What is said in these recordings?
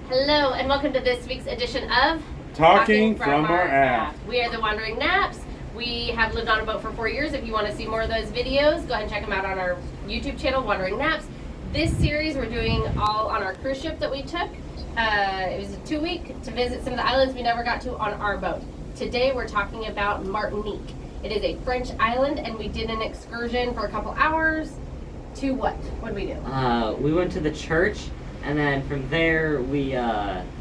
Hello, and welcome to this week's edition of Talking from our app. We are the Wandering Naps. We have lived on a boat for 4 years. If you want to see more of those videos, go ahead and check them out on our YouTube channel, Wandering Naps. This series we're doing all on our cruise ship that we took. It was a 2-week to visit some of the islands we never got to on our boat. Today we're talking about Martinique. It is a French island, and we did an excursion for a couple hours to what? What did we do? We went to the church, and then from there we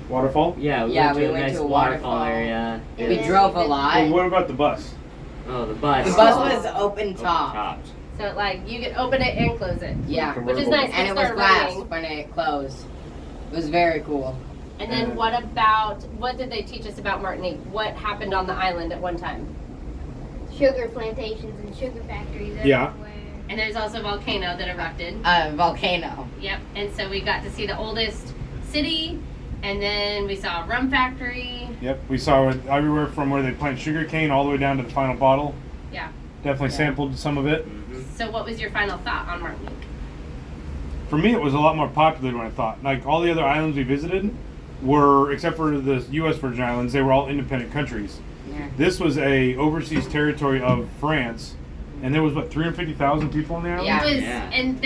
Waterfall? yeah we went to a nice waterfall area. We drove a lot. Well, what about the bus? Oh, the bus. The bus was open top. Topped. So like you could open it and close it. Yeah. Which is nice. And it was glass when it closed. It was very cool. And then what did they teach us about Martinique? What happened on the island at one time? Sugar plantations and sugar factories everywhere. Yeah. And there's also a volcano that erupted. Volcano. Yep. And so we got to see the oldest city, and then we saw a rum factory. Yep, we saw it everywhere from where they plant sugar cane all the way down to the final bottle. Yeah. Definitely sampled some of it. So what was your final thought on Martinique? For me, it was a lot more popular than I thought. Like all the other islands we visited were, except for the U.S. Virgin Islands, they were all independent countries. Yeah. This was a overseas territory of France, and there was 350,000 people on the island. Yeah. It was, and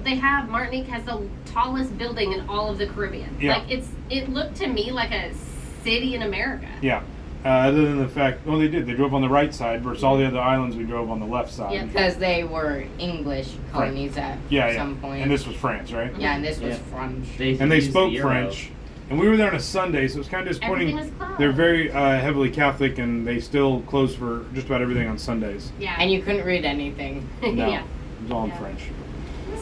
they have Martinique has the tallest building in all of the Caribbean. Yeah. Like it looked to me like a city in America. Yeah. Other than the fact, they did. They drove on the right side versus all the other islands we drove on the left side. Yeah. Because they were English colonies at some point. And this was France, right? Yeah, and this was French. And they spoke French. And we were there on a Sunday, so it was kind of disappointing. Everything was closed. They're very heavily Catholic, and they still close for just about everything on Sundays. Yeah. And you couldn't read anything. No, Yeah. it was all in French.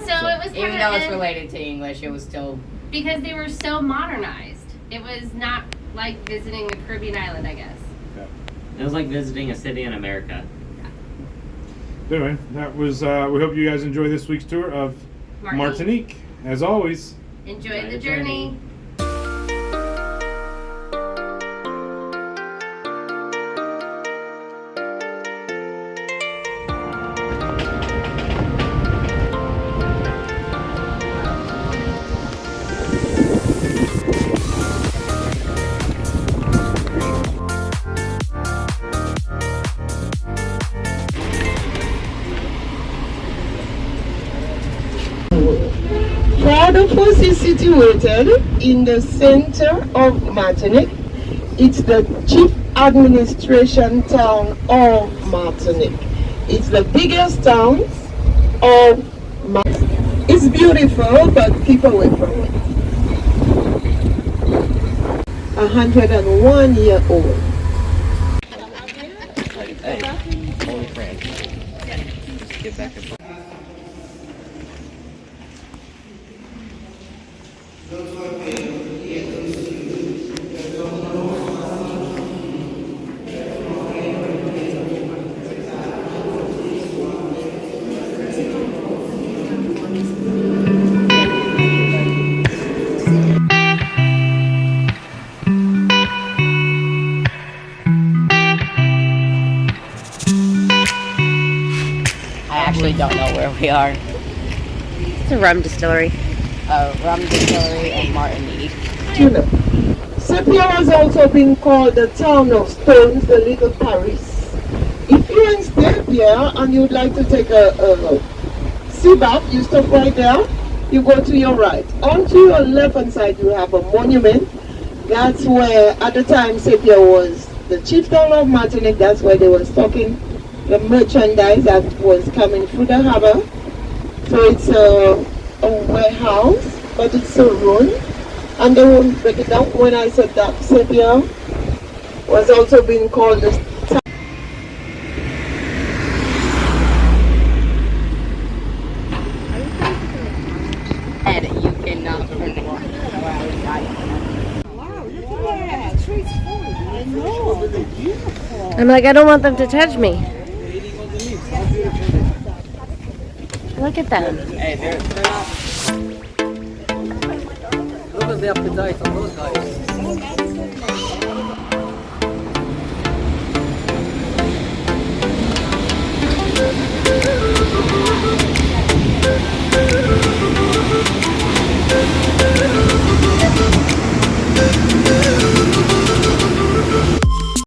So it was Even though it's related to English, it was still... because they were so modernized. It was not like visiting a Caribbean island, I guess. Yeah. It was like visiting a city in America. Anyway, that was. We hope you guys enjoy this week's tour of Martinique. As always, Enjoy the journey. Port-au-Prince is situated in the center of Martinique. It's the chief administration town of Martinique. It's the biggest town of Martinique. It's beautiful, but keep away from it. 101-year-old. Hey, holy friend. Get back to I actually don't know where we are. It's a rum distillery. Rum distillery in Martinique. Tuna. Sepia has also been called the town of stones, the little Paris. If you're in Sepia and you'd like to take a sea bath, you stop right there, you go to your right. On to your left hand side you have a monument. That's where at the time Sepia was the chief town of Martinique. That's where they were stocking the merchandise that was coming through the harbor. So it's a warehouse, but it's a ruin. And they won't break it down. When I said that Sepia was also being called the And you cannot pronounce. Wow, look at that. Tree's full. I know. I'm like, I don't want them to touch me. Look at them. Hey, they're not. Look at the appetite on those guys.